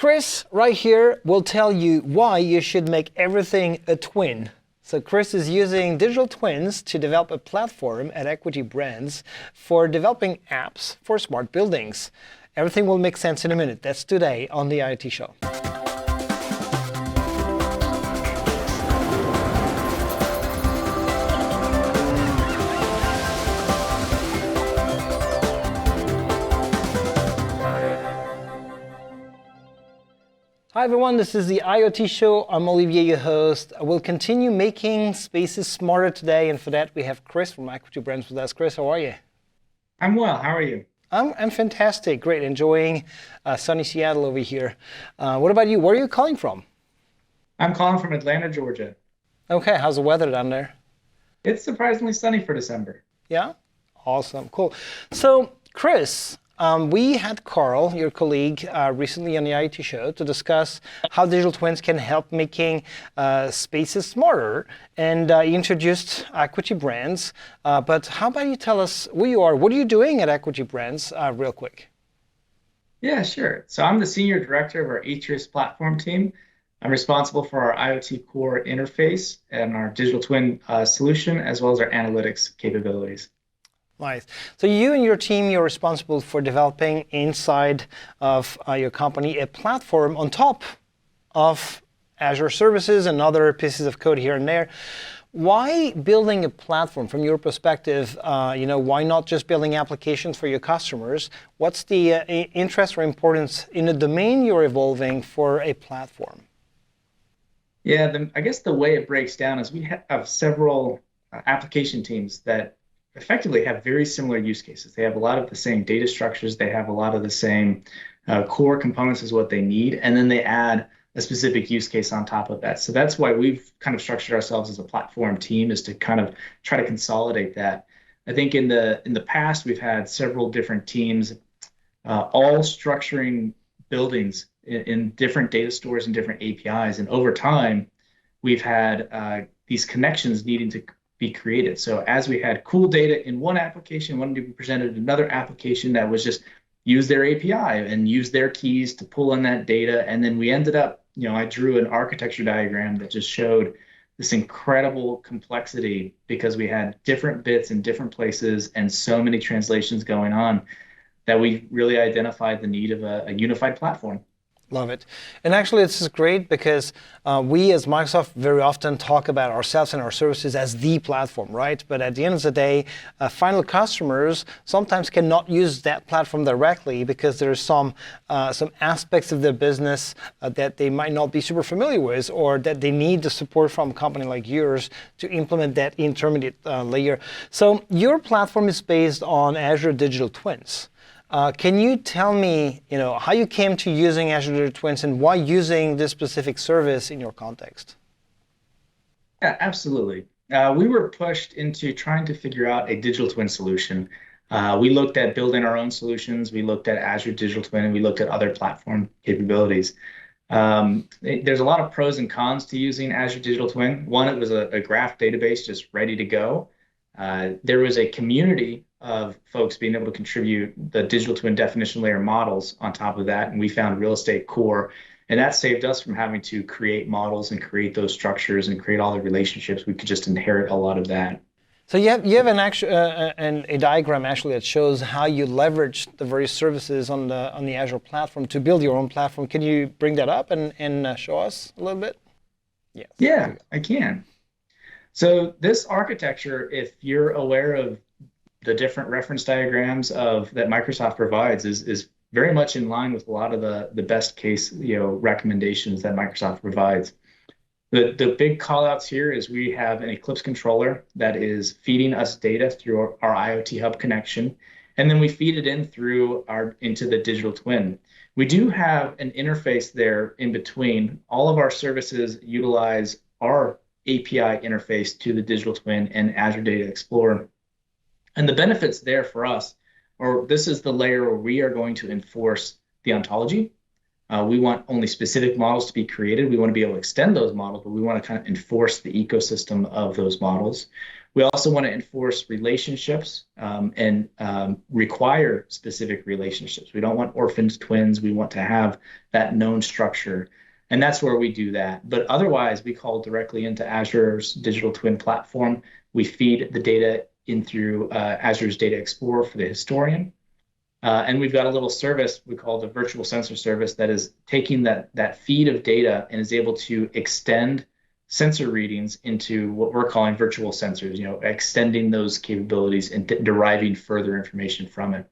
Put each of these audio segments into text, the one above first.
Chris, right here, will tell you why you should make everything a twin. So Chris is using digital twins to develop a platform at Equity Brands for developing apps for smart buildings. Everything will make sense in a minute. That's today on the IoT Show. Hi everyone, this is the IoT Show. I'm Olivier, your host. We'll continue making spaces smarter today, and for that we have Chris from Equity Brands with us. Chris, how are you? I'm well. How are you? I'm fantastic. Great. Enjoying sunny Seattle over here. What about you? Where are you calling from? I'm calling from Atlanta, Georgia. Okay. How's the weather down there? It's surprisingly sunny for December. Yeah? Awesome. Cool. So, Chris, we had Carl, your colleague, recently on the IoT Show to discuss how digital twins can help making spaces smarter, and you introduced Equity Brands. But how about you tell us who you are? What are you doing at Equity Brands real quick? Yeah, sure. So I'm the senior director of our Atrius platform team. I'm responsible for our IoT core interface and our digital twin solution, as well as our analytics capabilities. Nice. So you and your team, you're responsible for developing inside of your company a platform on top of Azure services and other pieces of code here and there. Why building a platform from your perspective? Why not just building applications for your customers? What's the interest or importance in the domain you're evolving for a platform? Yeah, I guess the way it breaks down is we have several application teams that effectively have very similar use cases. They have a lot of the same data structures. They have a lot of the same core components is what they need. And then they add a specific use case on top of that. So that's why we've kind of structured ourselves as a platform team, is to kind of try to consolidate that. I think in the past, we've had several different teams all structuring buildings in different data stores and different APIs. And over time, we've had these connections needing to be created. So as we had cool data in one application, wanted to be presented another application that was just use their API and use their keys to pull in that data. And then we ended up, I drew an architecture diagram that just showed this incredible complexity because we had different bits in different places and so many translations going on that we really identified the need of a unified platform. Love it. And actually, this is great because we as Microsoft very often talk about ourselves and our services as the platform, right? But at the end of the day, final customers sometimes cannot use that platform directly because there's some aspects of their business that they might not be super familiar with, or that they need the support from a company like yours to implement that intermediate layer. So your platform is based on Azure Digital Twins. Can you tell me, how you came to using Azure Digital Twins and why using this specific service in your context? Yeah, absolutely. We were pushed into trying to figure out a digital twin solution. We looked at building our own solutions. We looked at Azure Digital Twin, and we looked at other platform capabilities. There's a lot of pros and cons to using Azure Digital Twin. One, it was a graph database just ready to go. There was a community of folks being able to contribute the digital twin definition layer models on top of that. And we found Real Estate Core. And that saved us from having to create models and create those structures and create all the relationships. We could just inherit a lot of that. So you have a diagram actually that shows how you leverage the various services on the Azure platform to build your own platform. Can you bring that up and show us a little bit? Yes. Yeah, I can. So this architecture, if you're aware of the different reference diagrams that Microsoft provides, is very much in line with a lot of the best case recommendations that Microsoft provides. The big call outs here is we have an Eclipse controller that is feeding us data through our IoT Hub connection, and then we feed it into the digital twin. We do have an interface there in between. All of our services utilize our API interface to the digital twin and Azure Data Explorer. And the benefits there for us, or this is the layer where we are going to enforce the ontology. We want only specific models to be created. We want to be able to extend those models, but we want to kind of enforce the ecosystem of those models. We also want to enforce relationships and require specific relationships. We don't want orphaned twins. We want to have that known structure. And that's where we do that. But otherwise, we call directly into Azure's digital twin platform. We feed the data in through Azure's Data Explorer for the historian. And we've got a little service we call the virtual sensor service that is taking that feed of data and is able to extend sensor readings into what we're calling virtual sensors, extending those capabilities and deriving further information from it.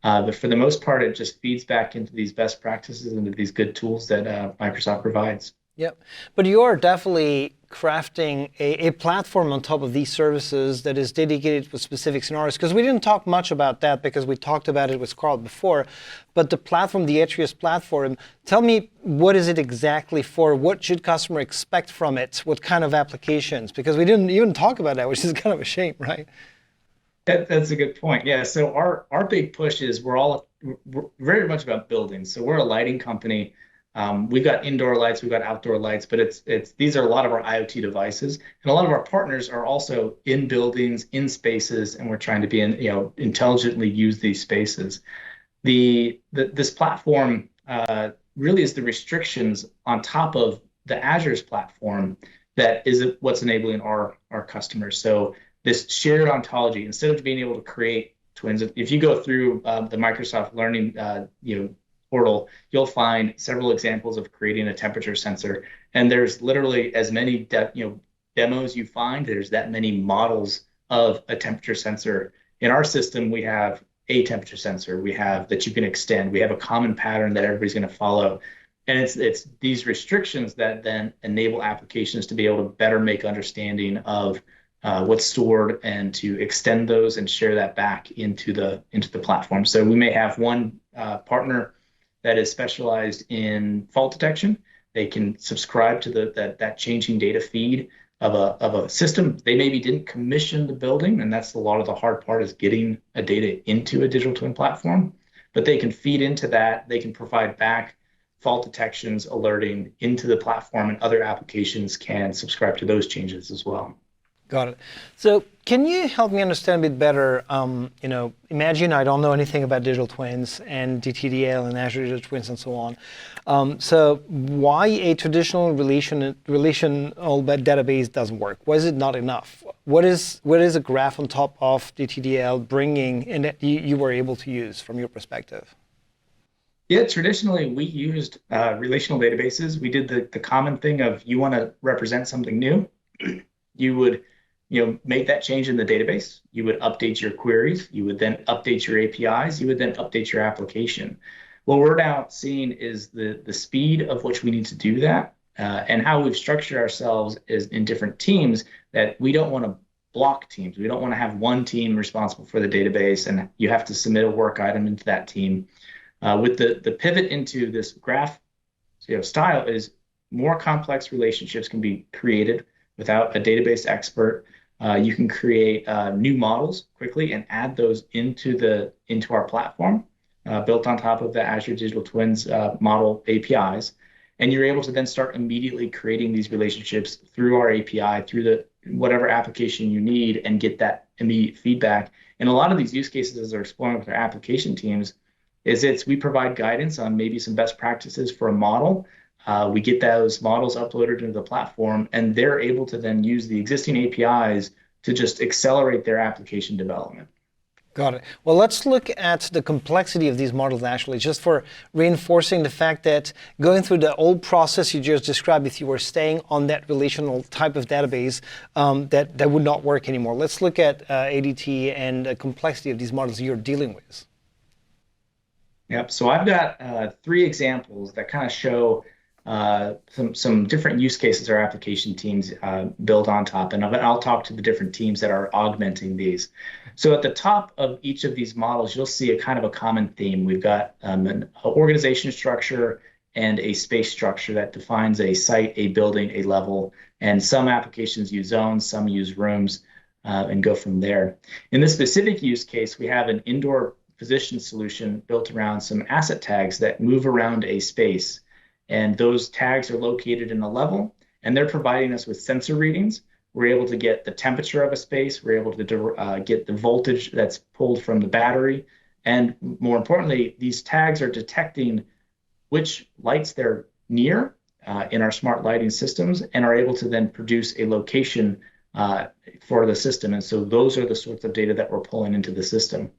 But for the most part, it just feeds back into these best practices, into these good tools that Microsoft provides. Yep. But you are definitely crafting a platform on top of these services that is dedicated for specific scenarios. Because we didn't talk much about that because we talked about it with Carl before. But the platform, the Atrius platform, tell me, what is it exactly for? What should customer expect from it? What kind of applications? Because we didn't even talk about that, which is kind of a shame, right? That's a good point. Yeah. So our big push is we're very much about buildings. So we're a lighting company. We've got indoor lights, we've got outdoor lights, but these are a lot of our IoT devices, and a lot of our partners are also in buildings, in spaces, and we're trying to be intelligently use these spaces. This platform really is the restrictions on top of the Azure's platform that is what's enabling our customers. So this shared ontology, instead of being able to create twins, if you go through the Microsoft Learning portal, you'll find several examples of creating a temperature sensor. And there's literally as many demos you find, there's that many models of a temperature sensor. In our system, we have a temperature sensor we have that you can extend. We have a common pattern that everybody's going to follow. And it's these restrictions that then enable applications to be able to better make understanding of what's stored and to extend those and share that back into the platform. So we may have one partner that is specialized in fault detection. They can subscribe to that changing data feed of a system. They maybe didn't commission the building, and that's a lot of the hard part, is getting a data into a digital twin platform. But they can feed into that. They can provide back fault detections, alerting into the platform, and other applications can subscribe to those changes as well. Got it. So can you help me understand a bit better, imagine I don't know anything about digital twins and DTDL and Azure Digital Twins and so on. So why a traditional relational database doesn't work? Why is it not enough? What is a graph on top of DTDL bringing and that you were able to use from your perspective? Yeah, traditionally we used relational databases. We did the common thing of, you want to represent something new, you would make that change in the database. You would update your queries. You would then update your APIs. You would then update your application. What we're now seeing is the speed of which we need to do that, and how we've structured ourselves is in different teams, that we don't want to block teams. We don't want to have one team responsible for the database, and you have to submit a work item into that team. With the pivot into this graph style, is more complex relationships can be created without a database expert. You can create new models quickly and add those into our platform, built on top of the Azure Digital Twins model APIs. And you're able to then start immediately creating these relationships through our API, through whatever application you need, and get that immediate feedback. And a lot of these use cases, as they're exploring with our application teams, we provide guidance on maybe some best practices for a model. We get those models uploaded into the platform, and they're able to then use the existing APIs to just accelerate their application development. Got it. Well, let's look at the complexity of these models actually, just for reinforcing the fact that going through the old process you just described, if you were staying on that relational type of database, that would not work anymore. Let's look at ADT and the complexity of these models you're dealing with. Yep. So I've got 3 examples that kind of show some different use cases our application teams build on top, and I'll talk to the different teams that are augmenting these. So at the top of each of these models, you'll see a kind of a common theme. We've got an organization structure and a space structure that defines a site, a building, a level, and some applications use zones, some use rooms, and go from there. In this specific use case, we have an indoor position solution built around some asset tags that move around a space. And those tags are located in a level, and they're providing us with sensor readings We're able to get the temperature of a space. We're able to get the voltage that's pulled from the battery. And more importantly, these tags are detecting which lights they're near in our smart lighting systems and are able to then produce a location for the system. And so those are the sorts of data that we're pulling into the system.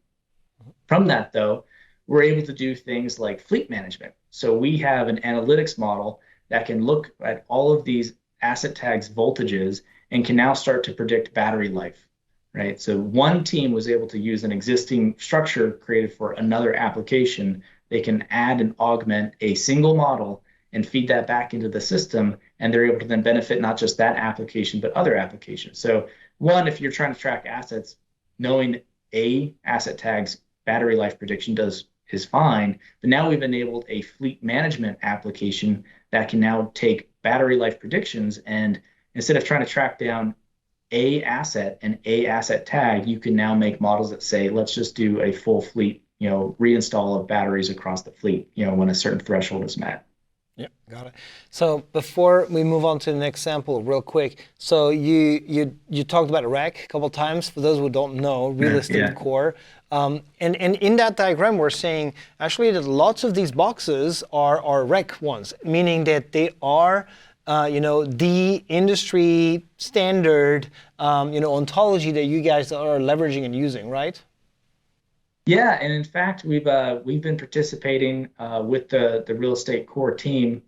From that, though, we're able to do things like fleet management. So we have an analytics model that can look at all of these asset tags voltages and can now start to predict battery life, right? So one team was able to use an existing structure created for another application. They can add and augment a single model and feed that back into the system, and they're able to then benefit not just that application, but other applications. So one, if you're trying to track assets, knowing a asset tag's battery life prediction is fine, but now we've enabled a fleet management application that can now take battery life predictions, and instead of trying to track down a asset and a asset tag, you can now make models that say, let's just do a full fleet, reinstall of batteries across the fleet, when a certain threshold is met. Yeah, got it. So before we move on to the next sample, real quick. So you talked about REC a couple of times. For those who don't know, real estate core. And in that diagram, we're saying actually that lots of these boxes are REC ones, meaning that they are the industry standard ontology that you guys are leveraging and using, right? Yeah, and in fact, we've been participating with the real estate core team,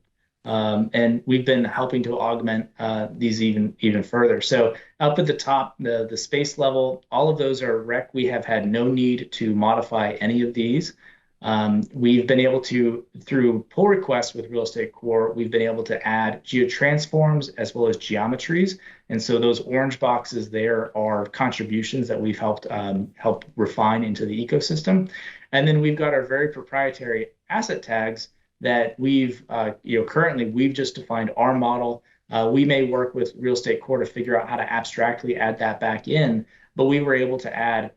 and we've been helping to augment these even further. So up at the top, the space level, all of those are REC. We have had no need to modify any of these. We've been able to, through pull requests with Real Estate Core, we've been able to add geotransforms as well as geometries. And so those orange boxes there are contributions that we've helped refine into the ecosystem. And then we've got our very proprietary asset tags that we've, currently we've just defined our model. We may work with Real Estate Core to figure out how to abstractly add that back in. But we were able to add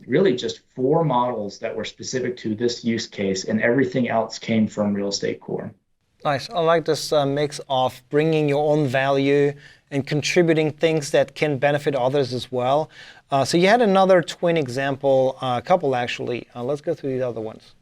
really just 4 models that were specific to this use case, and everything else came from Real Estate Core. Nice. I like this mix of bringing your own value and contributing things that can benefit others as well. So you had another twin example, a couple actually. Let's go through the other ones.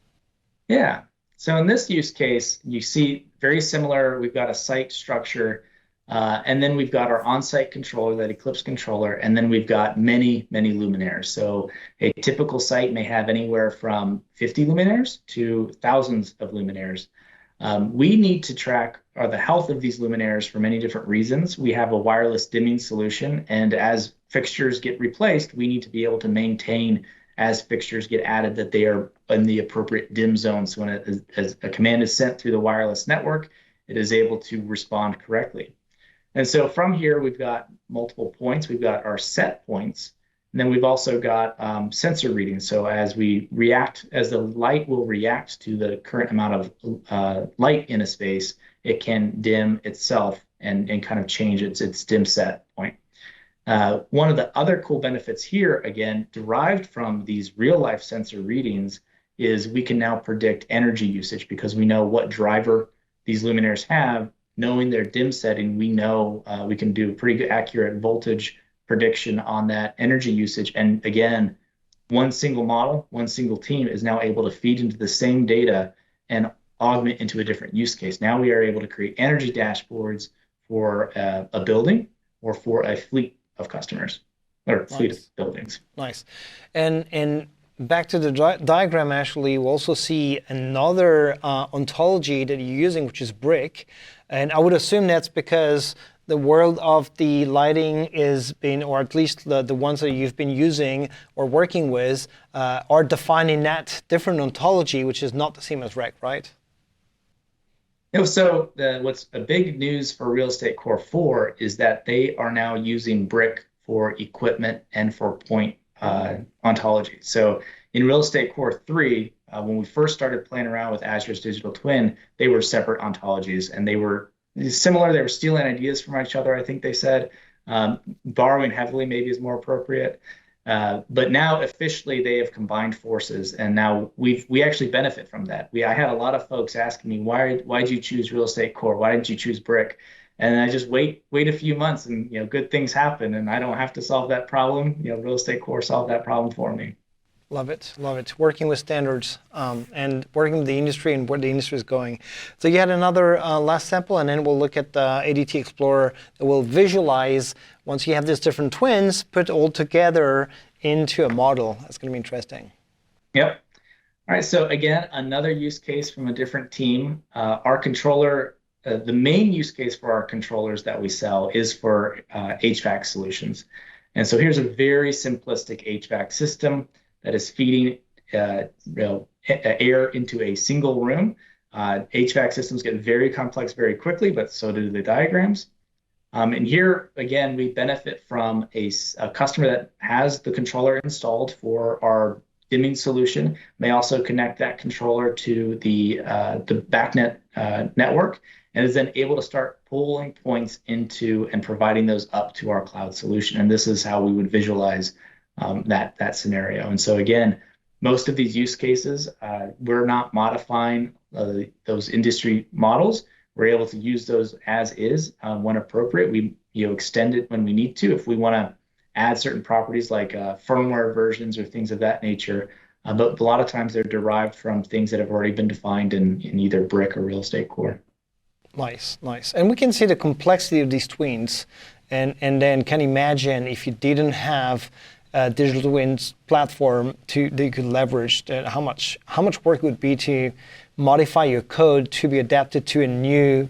Yeah. So in this use case, you see very similar. We've got a site structure. And then we've got our on-site controller, that Eclipse controller, and then we've got many, many luminaires. So a typical site may have anywhere from 50 luminaires to thousands of luminaires. We need to track the health of these luminaires for many different reasons. We have a wireless dimming solution, and as fixtures get replaced, we need to be able to maintain as fixtures get added that they are in the appropriate dim zone. So when as a command is sent through the wireless network, it is able to respond correctly. And so from here, we've got multiple points. We've got our set points, and then we've also got sensor readings. So as the light will react to the current amount of light in a space, it can dim itself and kind of change its dim set point. One of the other cool benefits here, again, derived from these real-life sensor readings, is we can now predict energy usage because we know what driver these luminaires have. Knowing their dim setting, we know we can do pretty good accurate voltage prediction on that energy usage. And again, one single model, one single team is now able to feed into the same data and augment into a different use case. Now we are able to create energy dashboards for a building or for a fleet of customers or fleet of buildings. Nice. And back to the diagram, actually, we also see another ontology that you're using, which is Brick. And I would assume that's because the world of the lighting is being, or at least the ones that you've been using or working with, are defining that different ontology, which is not the same as REC, right? So what's a big news for Real Estate Core 4 is that they are now using Brick for equipment and for point ontology. So in Real Estate Core 3, when we first started playing around with Azure's Digital Twin, they were separate ontologies, and they were similar. They were stealing ideas from each other, I think they said. Borrowing heavily maybe is more appropriate. But now officially they have combined forces, and now we actually benefit from that. I had a lot of folks asking me, why'd you choose Real Estate Core? Why didn't you choose Brick? And I just wait a few months, and good things happen, and I don't have to solve that problem. Real Estate Core solved that problem for me. Love it, love it. Working with standards and working with the industry and where the industry is going. So you had another last sample, and then we'll look at the ADT Explorer that will visualize, once you have these different twins, put all together into a model. That's going to be interesting. Yep. All right. So again, another use case from a different team. Our controller, the main use case for our controllers that we sell is for HVAC solutions. And so here's a very simplistic HVAC system that is feeding air into a single room. HVAC systems get very complex very quickly, but so do the diagrams. And here, again, we benefit from a customer that has the controller installed for our dimming solution, may also connect that controller to the BACnet network, and is then able to start pulling points into and providing those up to our cloud solution. And this is how we would visualize that scenario. And so again, most of these use cases, we're not modifying those industry models. We're able to use those as is when appropriate. We extend it when we need to. If we want to add certain properties like firmware versions or things of that nature, but a lot of times they're derived from things that have already been defined in either Brick or Real Estate Core. Nice, nice. And we can see the complexity of these twins, and then can imagine if you didn't have digital twins platform that you could leverage, how much work it would be to modify your code to be adapted to a new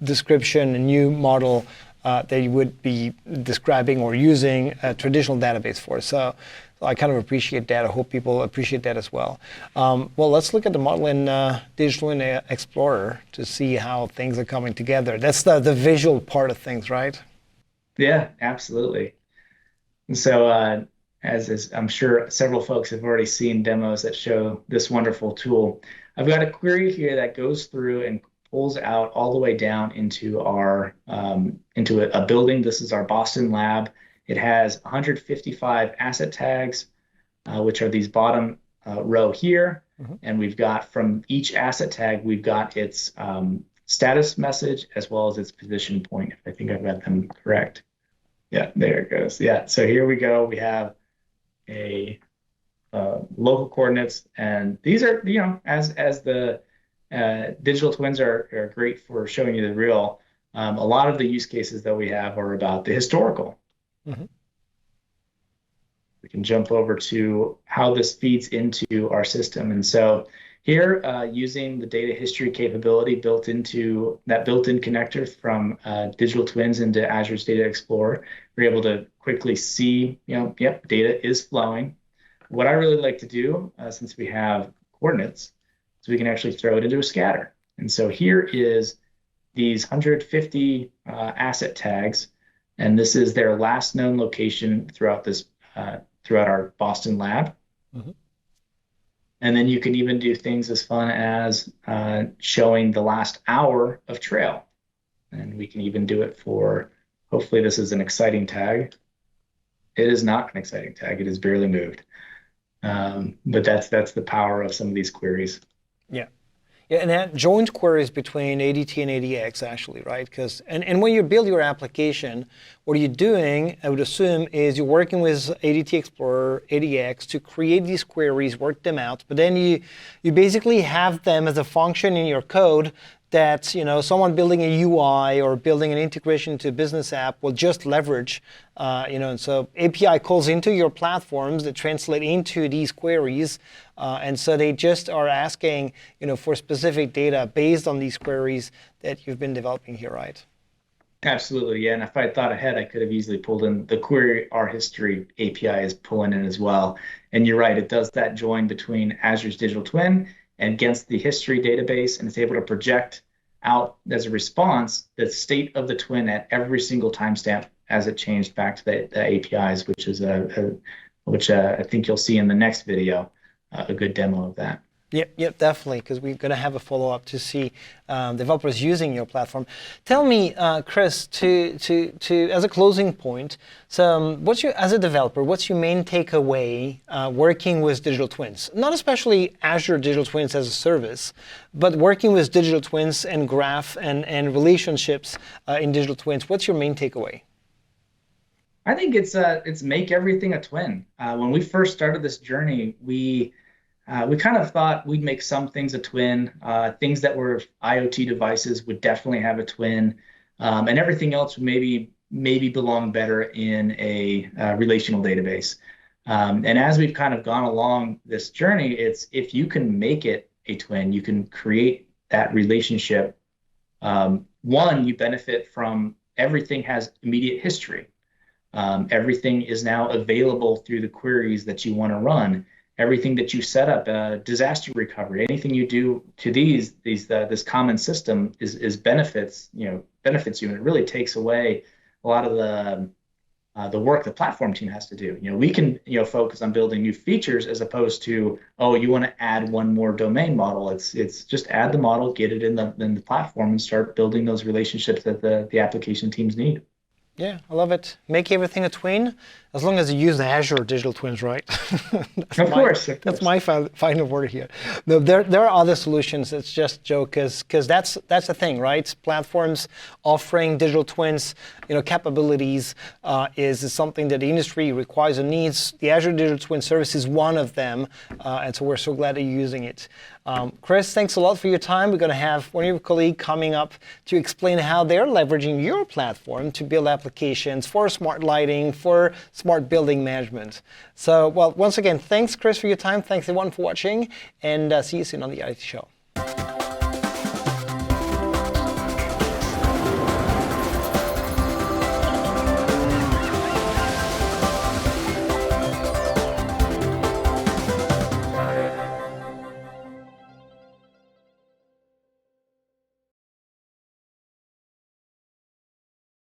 description, a new model that you would be describing or using a traditional database for. So I kind of appreciate that. I hope people appreciate that as well. Well, let's look at the model in Digital Twin Explorer to see how things are coming together. That's the visual part of things, right? Yeah, absolutely. And so as I'm sure several folks have already seen demos that show this wonderful tool, I've got a query here that goes through and pulls out all the way down into our into a building. This is our Boston lab. It has 155 asset tags, which are these bottom row here. Mm-hmm. And we've got from each asset tag, we've got its status message as well as its position point. I think I've got them correct. Yeah, there it goes. Yeah, so here we go. We have a local coordinates, and these are, as the digital twins are great for showing you the real. A lot of the use cases that we have are about the historical. Mm-hmm. We can jump over to how this feeds into our system. And so here, using the data history capability built-in connector from Digital Twins into Azure's Data Explorer, we're able to quickly see, yep, data is flowing. What I really like to do, since we have coordinates, is we can actually throw it into a scatter. And so here is these 150 asset tags, and this is their last known location throughout our Boston lab. Mm-hmm. And then you can even do things as fun as showing the last hour of trail. And we can even do it for, hopefully this is an exciting tag. It is not an exciting tag. It is barely moved. But that's the power of some of these queries. Yeah. Yeah, and that joint queries between ADT and ADX actually, right? Because and when you build your application, what you're doing, I would assume, is you're working with ADT Explorer, ADX to create these queries, work them out, but then you basically have them as a function in your code that someone building a UI or building an integration to a business app will just leverage, and so API calls into your platforms that translate into these queries, and so they just are asking, for specific data based on these queries that you've been developing here, right? Absolutely, yeah. And if I thought ahead, I could have easily pulled in the query our history API is pulling in as well. And you're right, it does that join between Azure's Digital Twin and against the history database, and it's able to project out as a response the state of the twin at every single timestamp as it changed back to the APIs, which is which I think you'll see in the next video, a good demo of that. Yep, definitely, because we're going to have a follow-up to see developers using your platform. Tell me, Chris, to as a closing point, so as a developer, what's your main takeaway working with digital twins? Not especially Azure Digital Twins as a service, but working with digital twins and graph and relationships in digital twins. What's your main takeaway? I think it's make everything a twin. When we first started this journey, we kind of thought we'd make some things a twin. Things that were IoT devices would definitely have a twin, and everything else would maybe belong better in a relational database. And as we've kind of gone along this journey, it's if you can make it a twin, you can create that relationship. One, you benefit from everything has immediate history. Everything is now available through the queries that you want to run. Everything that you set up, disaster recovery, anything you do to this common system is benefits you, and it really takes away a lot of the work the platform team has to do. We can focus on building new features as opposed to, oh, you want to add one more domain model. It's just add the model, get it in the platform, and start building those relationships that the application teams need. Yeah, I love it. Make everything a twin, as long as you use the Azure Digital Twins, right? Of course. That's my final word here. No, there are other solutions. It's just a joke, because that's the thing, right? Platforms offering digital twins, capabilities is something that the industry requires and needs. The Azure Digital Twin service is one of them, and so we're so glad that you're using it. Chris, thanks a lot for your time. We're going to have one of your colleagues coming up to explain how they're leveraging your platform to build applications for smart lighting, for smart building management. So, well, once again, thanks, Chris, for your time. Thanks, everyone, for watching, and see you soon on the IT Show.